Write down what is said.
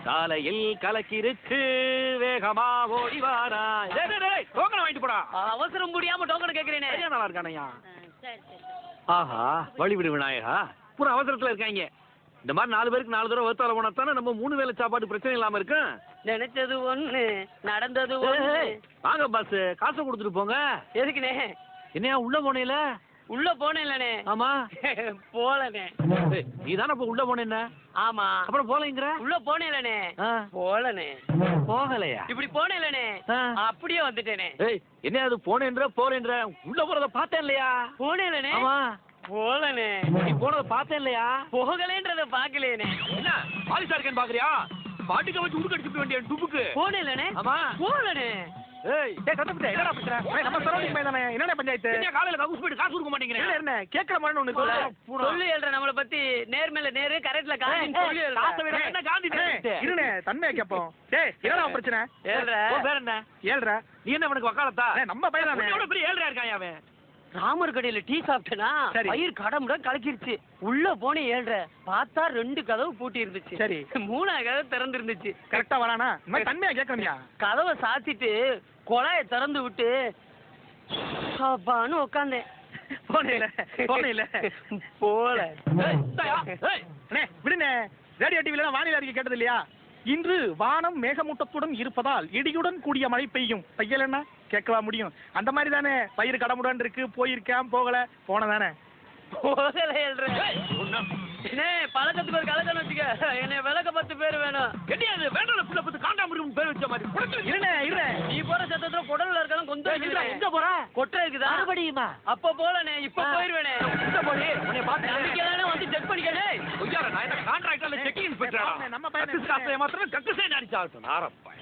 சாலையில் கலக்கிருக்கு வேகமா ஓடி வாரா. டோக்கன் வாங்கிட்டு போடா. அவசரம் முடியாம டோக்கன் கேக்குறேனே. நல்லா இருக்கானையா. சரி சரி. ஆஹா வழிவிடு விநாயகா. பூரா அவசரத்துல இருக்காங்க. இந்த மாதிரி 4 பேருக்கு 4 தடவை வகுத்தால போனா தானே நம்ம 3 வேளை சாப்பாடு பிரச்சனை இல்லாம இருக்கும். நினைச்சது ஒண்ணு நடந்தது ஒண்ணு. வாங்க பாஸ், காசை கொடுத்துட்டு போங்க. எதுக்குனே? என்னையா உள்ள போனேல? உள்ள போனேன்லனே. ஆமா. போலனே. நீ தானே இப்ப உள்ள போனேன்ன? ஆமா. அப்புறம் போலங்கற? உள்ள போனேன்லனே. போலனே. போகலையா? இப்படி போனேன்லனே. அப்படியே வந்துட்டேனே. ஏய் என்ன அது போனேன்ற போறேன்ற? உள்ள போறத பார்த்தேன் இல்லையா? போனேன்லனே. ஆமா. போலனே. நீ போனத பார்த்தேன் இல்லையா? போகலேன்றத பாக்கலேனே. என்ன பாலிசா இருக்கேன்னு பாக்குறியா? பாட்டுக்கு வச்சு உடுக்கு அடிச்சுக்க வேண்டிய டுபுக்கு. போனேன்லனே. ஆமா. போலனே. ஏய் கட்டப்பட்ட என்னடா பண்ற? நம்ம சரௌண்டிங் பையனே என்னடா பஞ்சாயத்து? என்ன காலையில கவுஸ் போய் காசு கொடுக்க மாட்டேங்கறே? என்ன கேக்குற மாதிரி ஒன்னு சொல்லு ஏல்ற நம்மள பத்தி நேர்மேல நேரு கரெக்ட்ல காந்தி சொல்லு ஏல்ற. காசு விட என்ன காந்தி இருனே தன்மையா கேப்போம். டேய் என்னடா பிரச்சனை? ஏல்ற. உன் பேர் என்ன? ஏல்ற. நீ என்ன அவனுக்கு வக்காலத்தா? நம்ம பையன் தானே. உன்னோட பெரிய ஏல்றா இருக்கான் அவன். ராமர் கடையில டீ சாப்பிட்டனா பயிர் கடமுட கலக்கிருச்சு. உள்ள போனே ஏழ்ற பார்த்தா 2 கதவு பூட்டி இருந்துச்சு. சரி 3ஆவது கதவு திறந்து இருந்துச்சு. கரெக்டா வரானா? நான் தன்மையா கேக்குறேன்யா. கதவை சாத்திட்டு குழாயை திறந்து விட்டு அப்பான்னு உட்காந்தேன். போனேல போல. விடுனே. ரேடியோ டிவில வானிலை அறிக்கை கேட்டது இல்லையா? இன்று வானம் மேகமூட்டத்துடன் இருப்பதால் இடியுடன் கூடிய மழை பெய்யும். தையல் என்ன கேட்கவா முடியும்? அந்த மாதிரி தானே பயிர் கடமுடன் இருக்கு. போயிருக்கேன் போகல போனதானே? போகல என்ன பழக்கத்துக்கு ஒரு கலக்கன்னு வச்சுக்க. என்ன விளக்க 10 பேர் வேணும். கிடையாது வேண்டாம். புள்ள பத்து காண்டாமிருகம் பேர் வச்ச மாதிரி இருனே இரு. நீ போற சத்தத்துல குடல்ல இருக்கலாம் கொஞ்சம் எங்க போற? கொட்டை இருக்குதா? மறுபடியுமா? அப்ப போலனே இப்ப போயிருவேனே. இந்த போய் உன்னை பார்த்து நம்பிக்கையானே வந்து செக் பண்ணிக்கடே. ஒய்யார நான் என்ன கான்ட்ராக்டர்ல செக்கிங் இன்ஸ்பெக்டரா? நம்ம பையன் காசை மாத்திரம் கக்குசே அடிச்சால்ட்டு நாரப்பா.